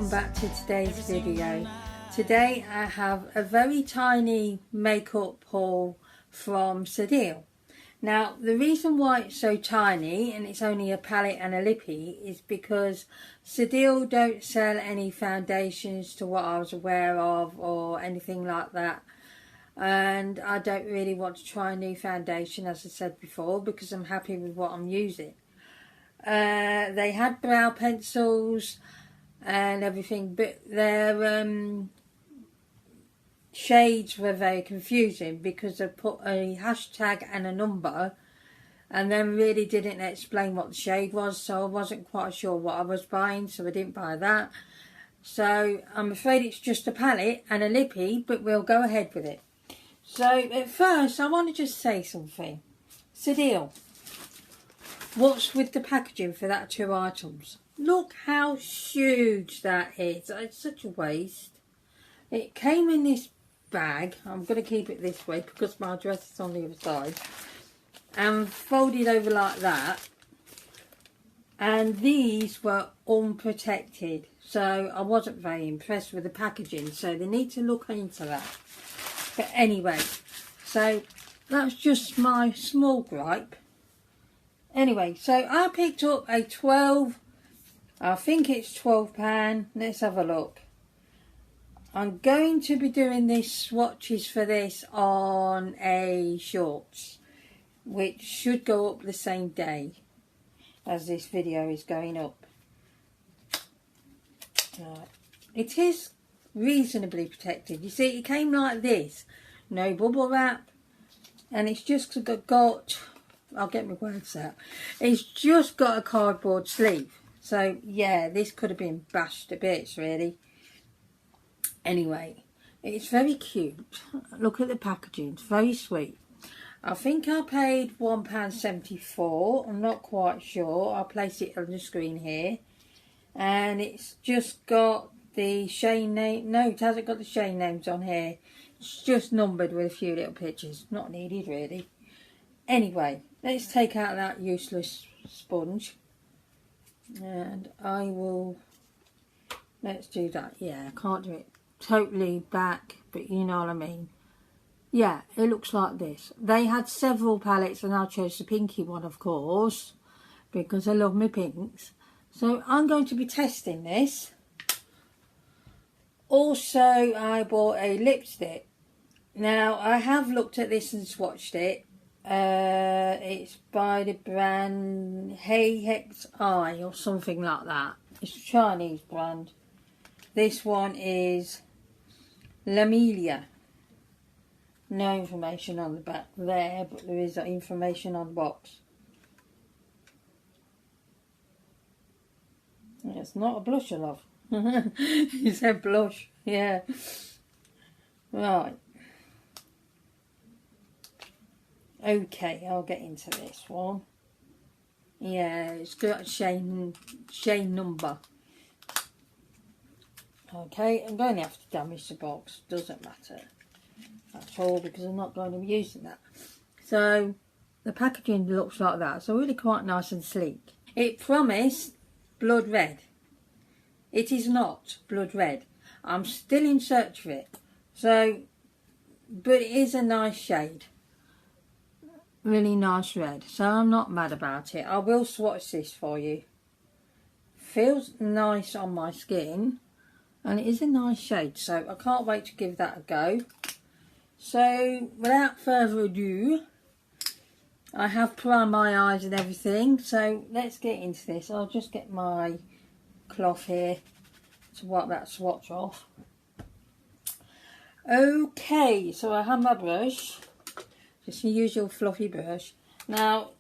welcome back to today's video. Today I have a very tiny makeup haul from Zadeel. Now the reason why it's so tiny and it's only a palette and a lippy is because Zadeel don't sell any foundations to what I was aware of or anything like that, and I don't really want to try a new foundation, as I said before, because I'm happy with what I'm using. They had brow pencils and everything, but their shades were very confusing because they put a hashtag and a number and then really didn't explain what the shade was, so I wasn't quite sure what I was buying, so I didn't buy that. So I'm afraid it's just a palette and a lippy, but we'll go ahead with it. So at first I want to just say something. Zadeel, what's with the packaging for that 2 items? Look how huge that is. It's such a waste. It came in this bag. I'm going to keep it this way because my address is on the other side. And folded over like that. And these were unprotected. So I wasn't very impressed with the packaging. So they need to look into that. But anyway, so that's just my small gripe. Anyway, so I picked up a 12, I think it's £12. Let's have a look. I'm going to be doing these swatches for this on a shorts, which should go up the same day as this video is going up. Right. It is reasonably protected. You see, it came like this. No bubble wrap. And it's just got... I'll get my words out. It's just got a cardboard sleeve. So, yeah, this could have been bashed to bits, really. Anyway, it's very cute. Look at the packaging. It's very sweet. I think I paid £1.74. I'm not quite sure. I'll place it on the screen here. And it's just got the shade name. No, it hasn't got the shade names on here. It's just numbered with a few little pictures. Not needed, really. Anyway, let's take out that useless sponge, and I will, let's do that. Yeah, I can't do it totally back, but you know what I mean. Yeah, it looks like this. They had several palettes and I chose the pinky one, of course, because I love my pinks. So I'm going to be testing this. Also, I bought a lipstick. Now, I have looked at this and swatched it. It's by the brand HXI or something like that. It's a Chinese brand. This one is Lamelia. No information on the back there, but there is information on the box. It's not a blusher, love. You said blush, yeah. Right. Okay, I'll get into this one. Yeah, it's got a shade number. Okay, I'm going to have to damage the box. Doesn't matter at all because I'm not going to be using that. So, the packaging looks like that. So, really quite nice and sleek. It promised blood red. It is not blood red. I'm still in search of it. So, but it is a nice shade. Really nice red, so I'm not mad about it. I will swatch this for you. Feels nice on my skin, and it is a nice shade, so I can't wait to give that a go. So without further ado, I have primed my eyes and everything, so let's get into this. I'll just get my cloth here to wipe that swatch off. Okay, so I have my brush. Just your usual fluffy brush. Now,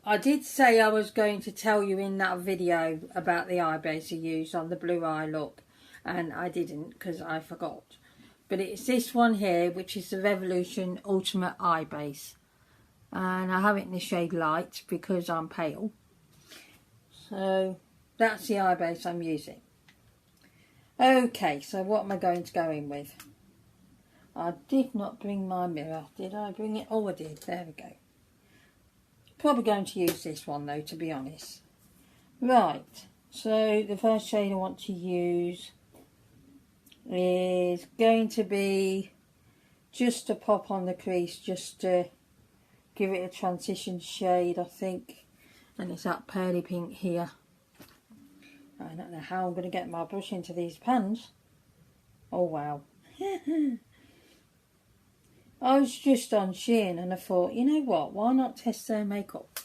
I did say I was going to tell you in that video about the eye base I used on the blue eye look, and I didn't because I forgot. But it's this one here, which is the Revolution Ultimate Eye Base, and I have it in the shade light because I'm pale. So that's the eye base I'm using. Okay, so what am I going to go in with? I did not bring my mirror. Did I bring it? Oh, I did. There we go. Probably going to use this one though, to be honest. Right. So the first shade I want to use is going to be just a pop on the crease, just to give it a transition shade, I think. And it's that pearly pink here. I don't know how I'm going to get my brush into these pans. Oh wow. I was just on Shein and I thought, you know what, why not test their makeup?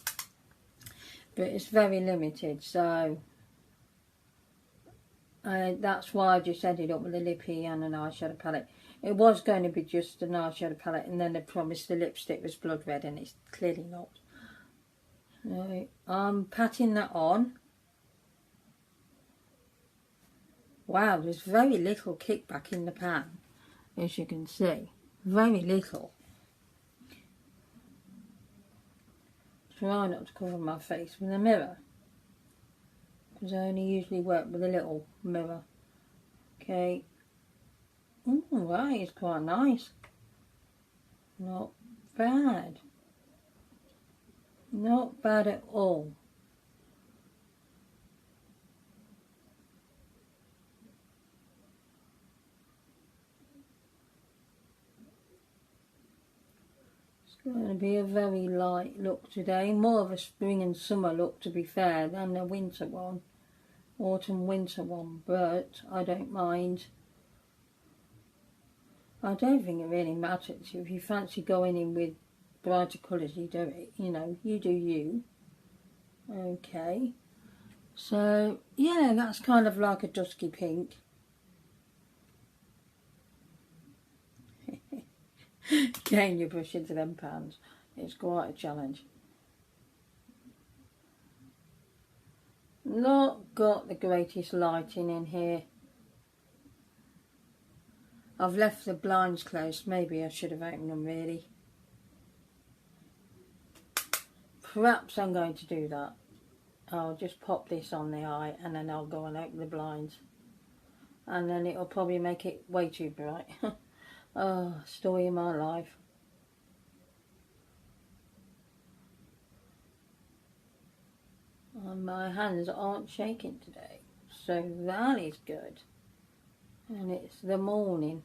But it's very limited, so that's why I just ended up with a lippy and an eyeshadow palette. It was going to be just an eyeshadow palette, and then they promised the lipstick was blood red, and it's clearly not. Right, I'm patting that on. Wow, there's very little kickback in the pan, as you can see. Very little. Try not to cover my face with a mirror, because I only usually work with a little mirror. Okay. Right, it's quite nice. Not bad. Not bad at all. It's going to be a very light look today. More of a spring and summer look, to be fair, than a winter one. Autumn winter one, but I don't mind. I don't think it really matters. If you fancy going in with brighter colours, you do it. You know, you do you. Okay. So, yeah, that's kind of like a dusky pink. Getting your brush into them pans. It's quite a challenge. Not got the greatest lighting in here. I've left the blinds closed. Maybe I should have opened them, really. Perhaps I'm going to do that. I'll just pop this on the eye and then I'll go and open the blinds. And then it'll probably make it way too bright. Oh, story of my life. And my hands aren't shaking today. So that is good. And it's the morning.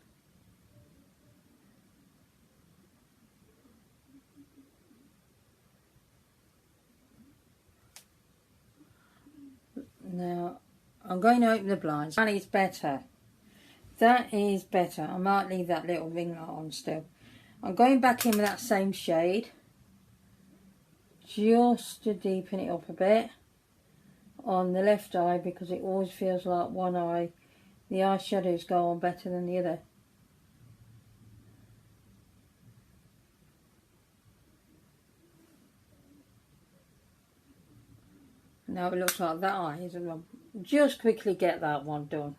Now, I'm going to open the blinds. That is better. That is better. I might leave that little ring light on still. I'm going back in with that same shade. Just to deepen it up a bit. On the left eye, because it always feels like one eye, the eyeshadows go on better than the other. Now it looks like that eye isn't wrong. Just quickly get that one done.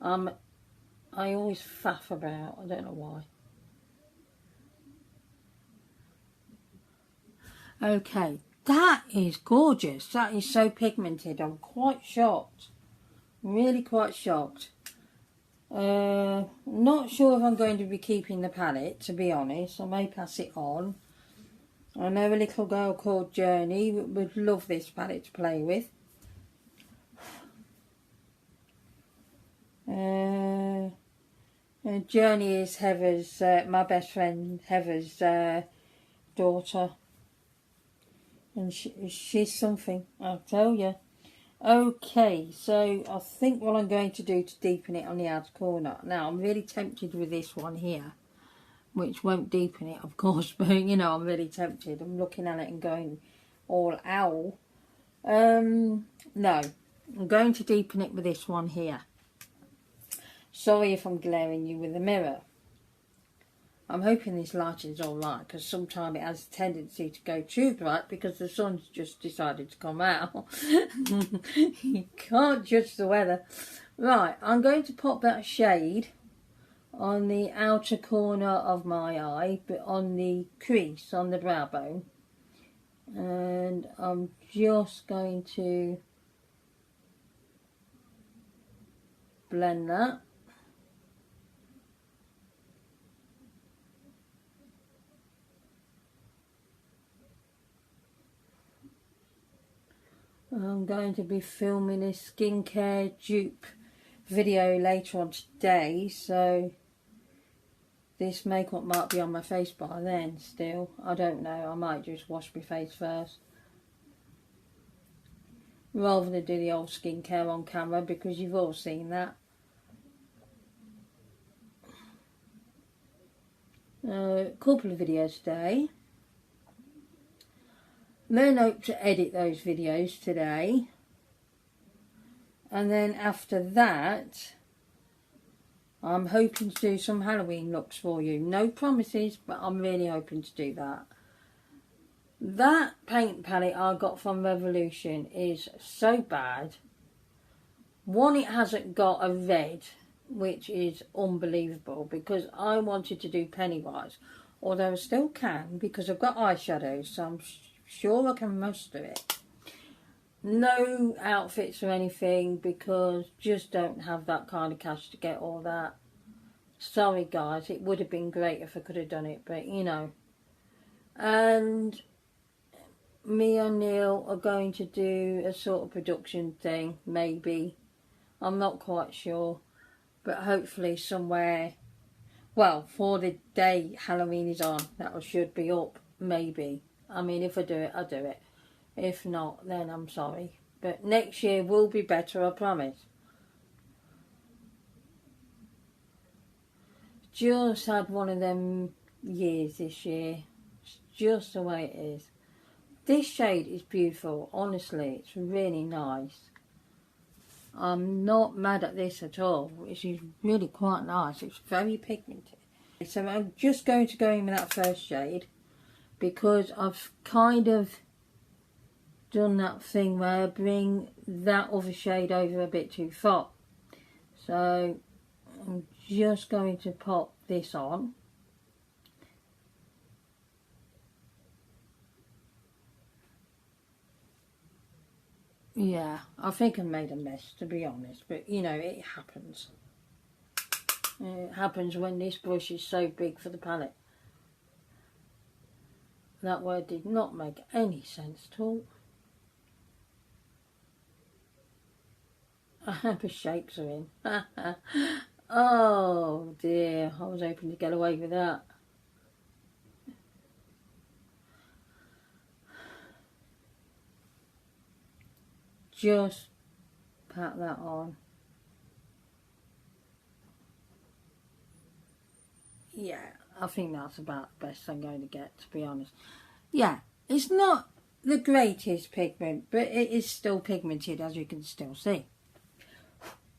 I always faff about, I don't know why. Okay, that is gorgeous. That is so pigmented. I'm quite shocked. Really quite shocked. Not sure if I'm going to be keeping the palette, to be honest. I may pass it on. I know a little girl called Journey would love this palette to play with. Journey is Heather's, my best friend Heather's daughter. And she's something, I'll tell you. Okay, so I think what I'm going to do to deepen it on the outer corner. Now, I'm really tempted with this one here, which won't deepen it, of course, but, you know, I'm really tempted. I'm looking at it and going all owl. No, I'm going to deepen it with this one here. Sorry if I'm glaring you with the mirror. I'm hoping this lighting's alright, because sometimes it has a tendency to go too bright because the sun's just decided to come out. You can't judge the weather. Right, I'm going to pop that shade on the outer corner of my eye, but on the crease, on the brow bone. And I'm just going to blend that. I'm going to be filming a skincare dupe video later on today, so this makeup might be on my face by then still. I don't know, I might just wash my face first rather than do the old skincare on camera, because you've all seen that. A couple of videos today. Then hope to edit those videos today. And then after that, I'm hoping to do some Halloween looks for you. No promises, but I'm really hoping to do that. That paint palette I got from Revolution is so bad. One, it hasn't got a red, which is unbelievable, because I wanted to do Pennywise. Although I still can, because I've got eyeshadows, so I'm sure I can muster it. No outfits or anything, because just don't have that kind of cash to get all that. Sorry guys, it would have been great if I could have done it, but you know. And me and Neil are going to do a sort of production thing, maybe. I'm not quite sure, but hopefully somewhere, well, for the day Halloween is on, that should be up, maybe. I mean, if I do it, I'll do it. If not, then I'm sorry. But next year will be better, I promise. Just had one of them years this year. It's just the way it is. This shade is beautiful, honestly. It's really nice. I'm not mad at this at all. This is really quite nice. It's very pigmented. So I'm just going to go in with that first shade, because I've kind of done that thing where I bring that other shade over a bit too far. So I'm just going to pop this on. Yeah, I think I made a mess, to be honest, but you know, it happens. It happens when this brush is so big for the palette. That word did not make any sense at all. I hope the shapes are in. Oh dear, I was hoping to get away with that. Just pat that on. Yeah, I think that's about the best I'm going to get, to be honest. Yeah, it's not the greatest pigment, but it is still pigmented, as you can still see.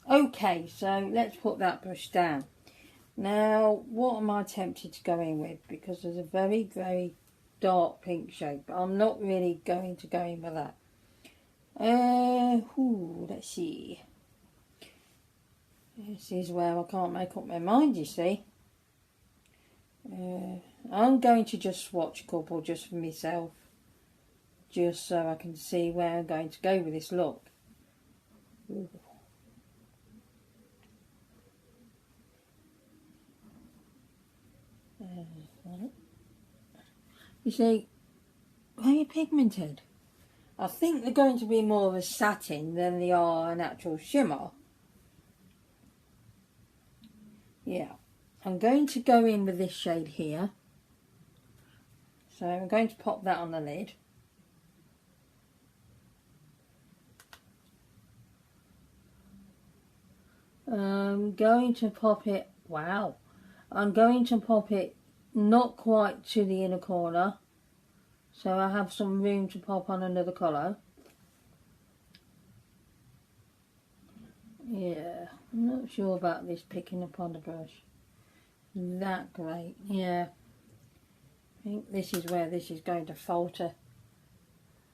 Okay, so let's put that brush down. Now, what am I tempted to go in with? Because there's a very, very dark pink shade, but I'm not really going to go in with that. Let's see. This is where I can't make up my mind, you see. I'm going to just swatch a couple just for myself, just so I can see where I'm going to go with this look. Ooh. You see, very pigmented. I think they're going to be more of a satin than they are an actual shimmer. Yeah, I'm going to go in with this shade here. So I'm going to pop that on the lid. I'm going to pop it, wow. I'm going to pop it not quite to the inner corner, so I have some room to pop on another colour. Yeah, I'm not sure about this picking up on the brush that great. Yeah, I think this is where this is going to falter,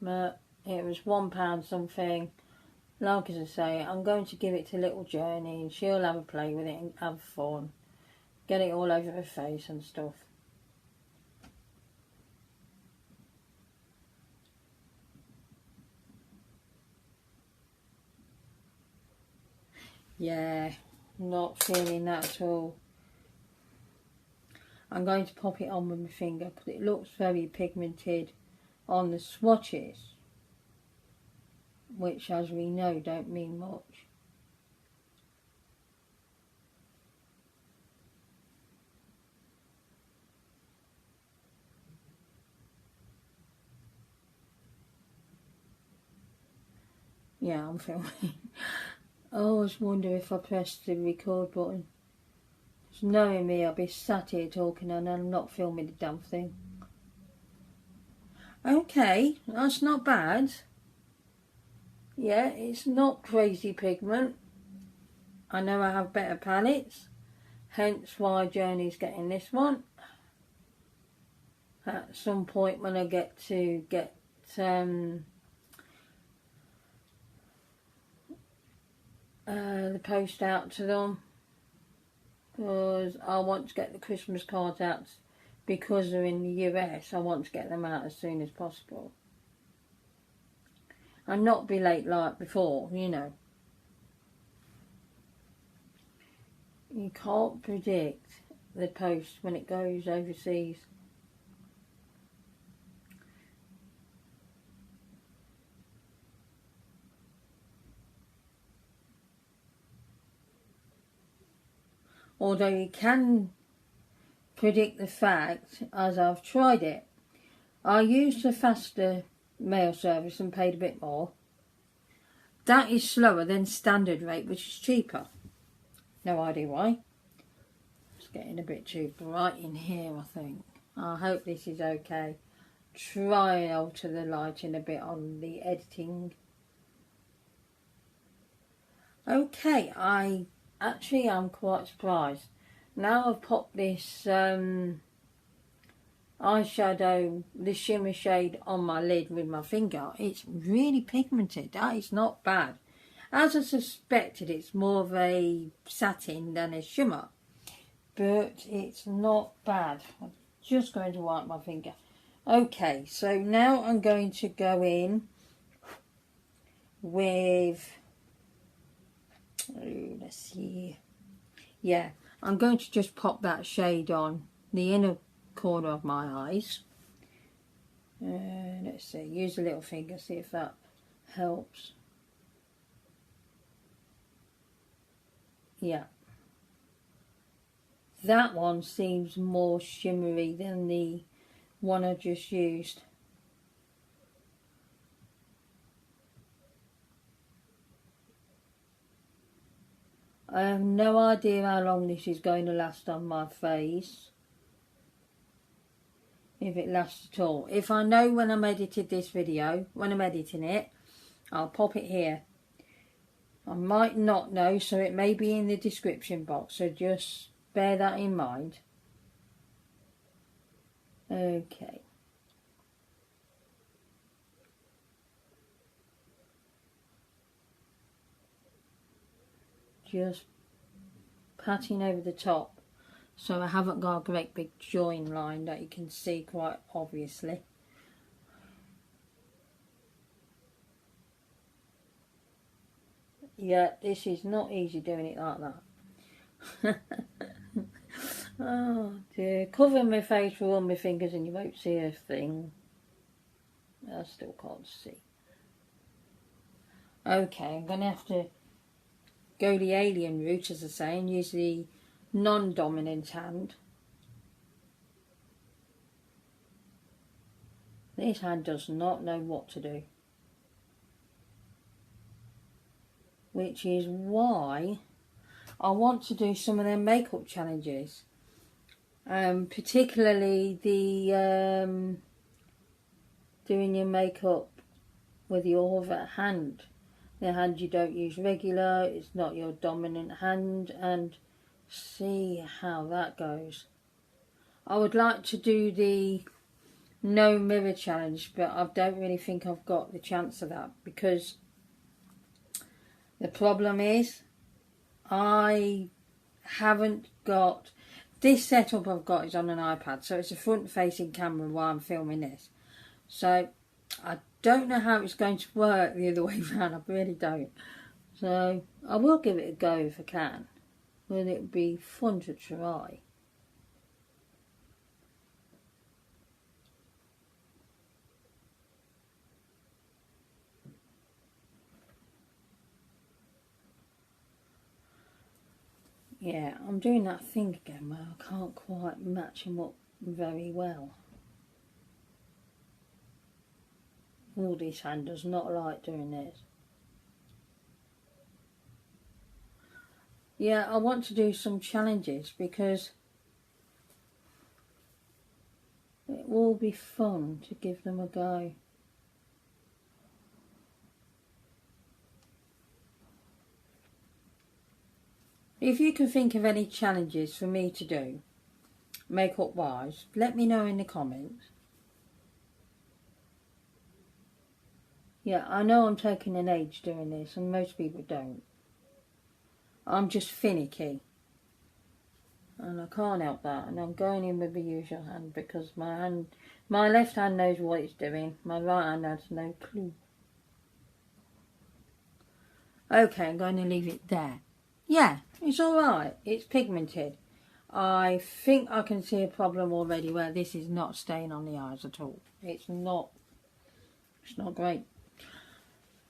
but it was £1 something. Like as I say, I'm going to give it to little Journey and she'll have a play with it and have fun, get it all over her face and stuff. Yeah, not feeling that at all. I'm going to pop it on with my finger because it looks very pigmented on the swatches, which as we know don't mean much. Yeah, I'm filming. I always wonder if I press the record button. Just knowing me, I'll be sat here talking and I'm not filming the damn thing. Okay, that's not bad. Yeah, it's not crazy pigment. I know I have better palettes, hence why Journey's getting this one. At some point when I get to get the post out to them, because I want to get the Christmas cards out, because they're in the US. I want to get them out as soon as possible and not be late like before, you know. You can't predict the post when it goes overseas. Although you can predict the fact, as I've tried it. I used a faster mail service and paid a bit more. That is slower than standard rate, which is cheaper. No idea why. It's getting a bit too bright in here, I think. I hope this is okay. Try and alter the lighting a bit on the editing. Okay, I actually am quite surprised. Now I've popped this eyeshadow, the shimmer shade on my lid with my finger. It's really pigmented. That is not bad. As I suspected, it's more of a satin than a shimmer. But it's not bad. I'm just going to wipe my finger. Okay, so now I'm going to go in with... Oh, let's see. Yeah, I'm going to just pop that shade on the inner corner of my eyes. Let's see, use a little finger, see if that helps. Yeah. That one seems more shimmery than the one I just used. I have no idea how long this is going to last on my face. If it lasts at all. If I know when I'm edited this video, when I'm editing it, I'll pop it here. I might not know, so it may be in the description box, so just bear that in mind. Okay. Just patting over the top, so I haven't got a great big join line that you can see quite obviously. Yeah, this is not easy doing it like that. Oh dear, covering my face with all my fingers and you won't see a thing. I still can't see. Okay, I'm going to have to go the alien route, as I say, and use the non-dominant hand. This hand does not know what to do. Which is why I want to do some of their makeup challenges. Particularly the doing your makeup with your other hand. The hand you don't use regular, it's not your dominant hand, and see how that goes. I would like to do the no mirror challenge, but I don't really think I've got the chance of that, because the problem is I haven't got... This setup I've got is on an iPad, so it's a front-facing camera while I'm filming this. So I don't know how it's going to work the other way around, I really don't. So I will give it a go if I can, but it would be fun to try. Yeah, I'm doing that thing again where I can't quite match them up very well. Oh, this hand does not like doing this. yeah, I want to do some challenges because it will be fun to give them a go. If you can think of any challenges for me to do, makeup wise, let me know in the comments. Yeah, I know I'm taking an age doing this, and most people don't. I'm just finicky. And I can't help that. And I'm going in with the usual hand because my left hand knows what it's doing. My right hand has no clue. Okay, I'm going to leave it there. Yeah, it's alright. It's pigmented. I think I can see a problem already where this is not staying on the eyes at all. It's not great.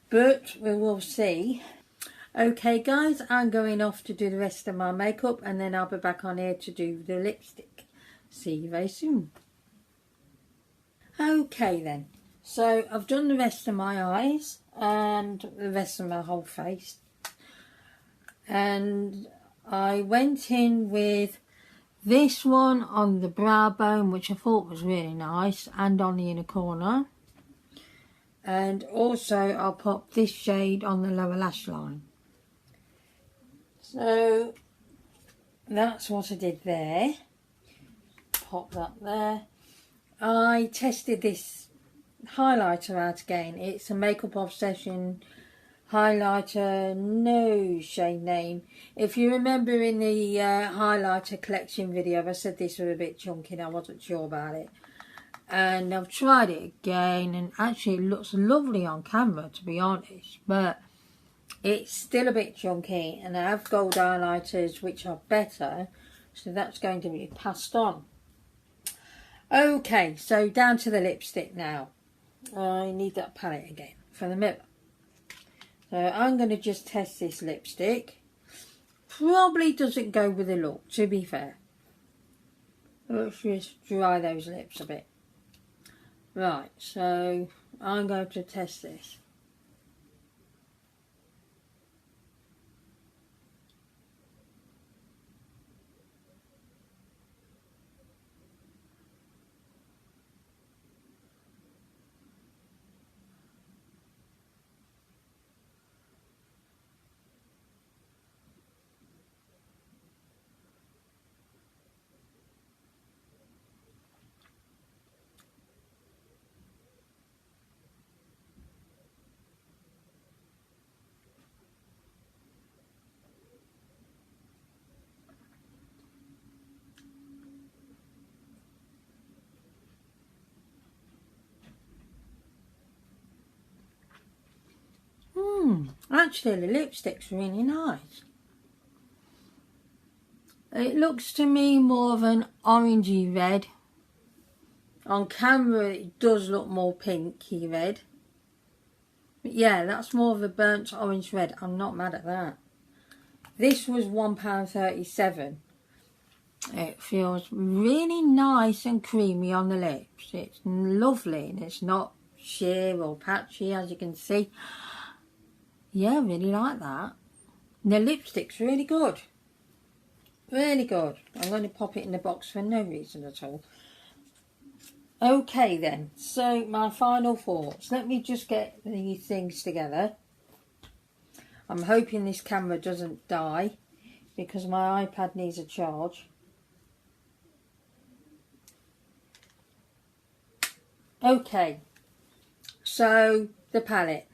But we will see. Okay guys, I'm going off to do the rest of my makeup and then I'll be back on here to do the lipstick. See you very soon. Okay then, so I've done the rest of my eyes and the rest of my whole face. And I went in with this one on the brow bone, which I thought was really nice, and on the inner corner. And also I'll pop this shade on the lower lash line. So that's what I did there. Pop that there. I tested this highlighter out again. It's a Makeup Obsession highlighter, no shade name. If you remember in the highlighter collection video, I said this was a bit chunky and I wasn't sure about it. And I've tried it again and actually it looks lovely on camera, to be honest, but it's still a bit chunky, and I have gold highlighters which are better, so that's going to be passed on. Okay, so down to the lipstick now. I need that palette again for the mirror. So I'm going to just test this lipstick. Probably doesn't go with the look, to be fair. Let's just dry those lips a bit. Right, so I'm going to test this. Actually the lipstick's really nice. It looks to me more of an orangey red. On camera it does look more pinky red. But yeah, that's more of a burnt orange red. I'm not mad at that. This was £1.37. It feels really nice and creamy on the lips. It's lovely and it's not sheer or patchy, as you can see. Yeah, I really like that. The lipstick's really good. Really good. I'm going to pop it in the box for no reason at all. Okay then, so my final thoughts. Let me just get these things together. I'm hoping this camera doesn't die because my iPad needs a charge. Okay, so the palette.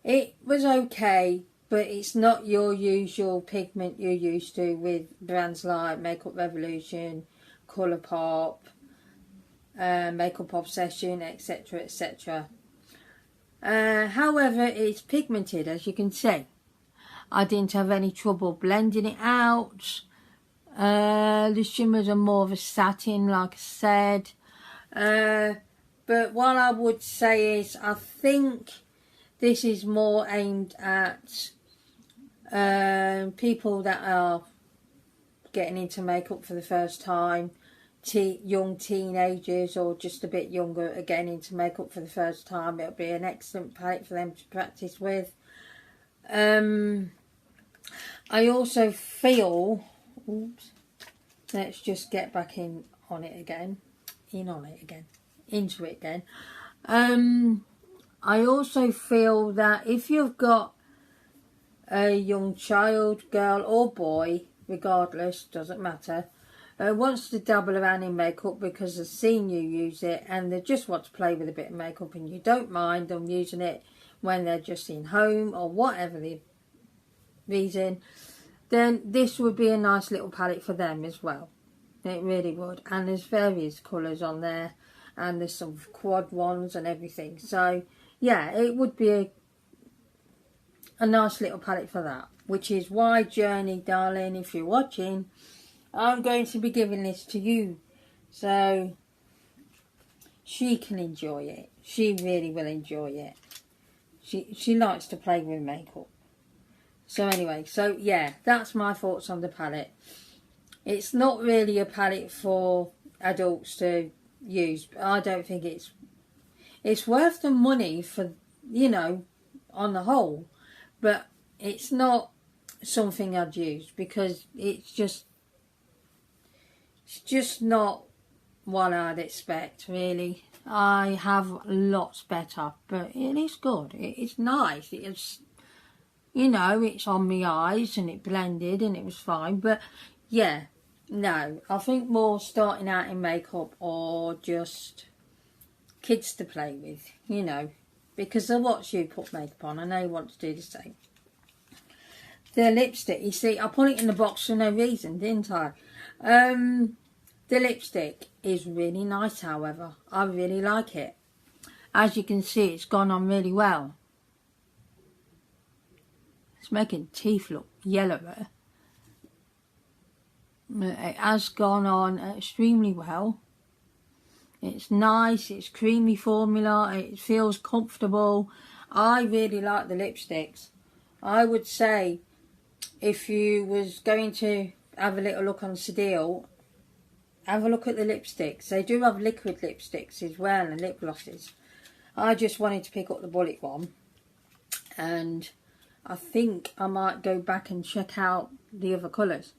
It was okay, but it's not your usual pigment you're used to with brands like Makeup Revolution, Colourpop, Makeup Obsession, etc, etc. However, it's pigmented, as you can see. I didn't have any trouble blending it out. The shimmers are more of a satin, like I said. But what I would say is I think this is more aimed at people that are getting into makeup for the first time, young teenagers or just a bit younger are getting into makeup for the first time. It'll be an excellent palette for them to practice with. I also feel, oops, let's just get back into it again. I also feel that if you've got a young child, girl or boy, regardless, doesn't matter, wants to dabble around in makeup because they've seen you use it and they just want to play with a bit of makeup and you don't mind them using it when they're just in home or whatever the reason, then this would be a nice little palette for them as well. It really would. And there's various colours on there and there's some quad ones and everything. So yeah, it would be a nice little palette for that, which is why, Journey darling, if you're watching, I'm going to be giving this to you so she can enjoy it. She really will enjoy it. She likes to play with makeup. So anyway, so yeah, that's my thoughts on the palette. It's not really a palette for adults to use, but I don't think it's worth the money for, you know, on the whole, but it's not something I'd use because it's just not what I'd expect, really. I have lots better, but it is good. It's nice. It's, you know, it's on my eyes and it blended and it was fine. But yeah, no, I think more starting out in makeup or just kids to play with, you know, because they watch you put makeup on and they want to do the same. The lipstick, you see, I put it in the box for no reason, didn't I? The lipstick is really nice, however. I really like it. As you can see, it's gone on really well. It's making teeth look yellower. It has gone on extremely well. It's nice, it's creamy formula, it feels comfortable. I really like the lipsticks. I would say if you was going to have a little look on Zadeel, have a look at the lipsticks. They do have liquid lipsticks as well and lip glosses. I just wanted to pick up the bullet one, and I think I might go back and check out the other colours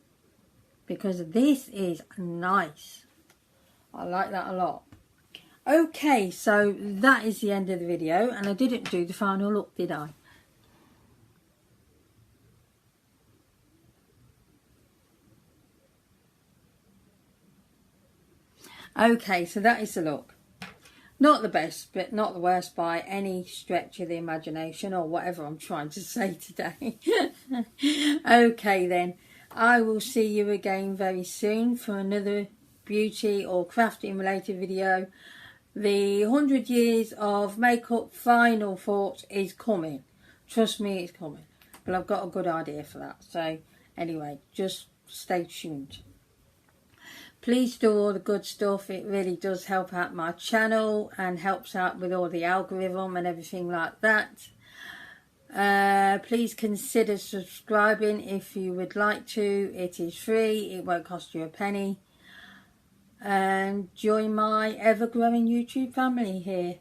because this is nice. I like that a lot. Okay, so that is the end of the video, and I didn't do the final look, did I? Okay, so that is the look. Not the best, but not the worst by any stretch of the imagination or whatever I'm trying to say today. Okay then, I will see you again very soon for another beauty or crafting related video. The 100 years of makeup final thoughts is coming. Trust me, it's coming. But I've got a good idea for that. So anyway, just stay tuned. Please do all the good stuff. It really does help out my channel and helps out with all the algorithm and everything like that. Please consider subscribing if you would like to. It is free. It won't cost you a penny. And join my ever-growing YouTube family here.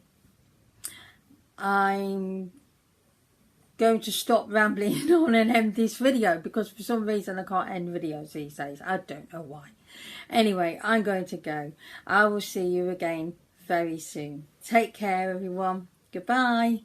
I'm going to stop rambling on and end this video because for some reason I can't end videos these days. I don't know why. Anyway, I'm going to go. I will see you again very soon. Take care, everyone. Goodbye.